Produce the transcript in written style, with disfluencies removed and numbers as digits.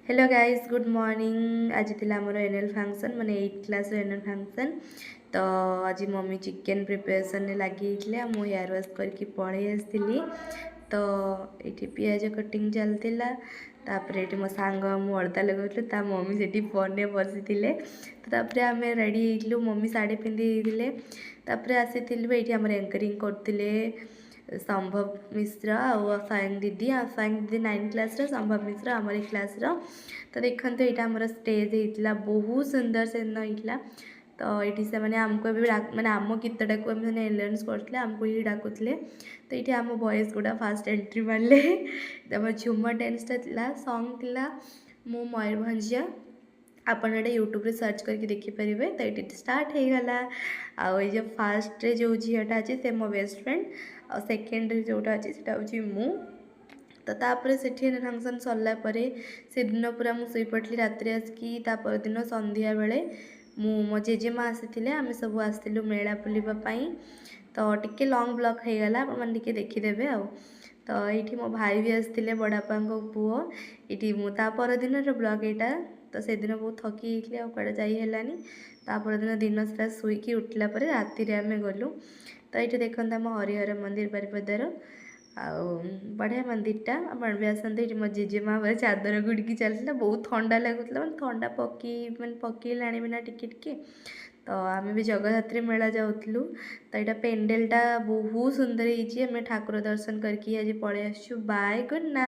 Hello guys good morning. आज थी आमर एनुअल फंक्शन माने 8th क्लास एनुअल फंक्शन। तो आज मम्मी चिकेन प्रिपरेशन लगी मु हेयर वाश करके पढ़े आसती। तो ये पियाज कटिंग चलता तापर ये मो सांग मु अलता लगुलु ता मम्मी से फोन में बसी तो आम रेडी हो मम्मी साड़ी पिंधि आसी ये आम एंकरिंग करते संभव मिश्र आ सायं दीदी 9th क्लास संभव मिश्र आमरी क्लास तो देखते यहाँ आम स्टेज होता बहुत सुंदर से दिन होता। तो ये से मैंने आमको भी माने आम गीतटा को मैंने एलाउंस करते आमको ही डाकुले। तो ये आम बॉयज गुड़ा फास्ट एंट्री मारे आम झुमर डांसटा था सॉन्ग था मो मयूरभंजिया आपन ये यूट्यूब रे सर्च करके देखिपारे। तो ये स्टार्ट हो गला आई जो फास्ट जो झीटा अच्छे से मो बेस्ट फ्रेंड आ सेकेंड जोटा अच्छे से हूँ। तो तापर से फंक्शन सरला से दिन पूरा मुई पड़ी रात आसिकी दिन संध्या बेले मो जेजेमा आसी आम सब आसलु मेला बुलवाई। तो टिके लॉन्ग ब्लॉग हो गला आपने देखीदे आ। तो ये मो भाई भी आसते बड़ापा पुओ ये मुझे दिन ब्लॉग यहाँ। तो से दिन बहुत थकी कड़े जाइलानी तापर दिन दिन सारा शुईकी उठला राति आम गलु। तो ये देखते आम हरिहर मंदिर बारिपदार बढ़िया मंदिरटा आपण भी आसते। ये मो जेजेमा चादर गुड़की चलता बहुत ठंडा लगुला मैं ठंडा मैंने पकईला ना टिके। तो आम भी जगद्धात्री मेला जाऊँ। तो यहाँ पेंडेलटा बहुत सुंदर होमें ठाकुर दर्शन करके आज पलि आसु। Bye good night.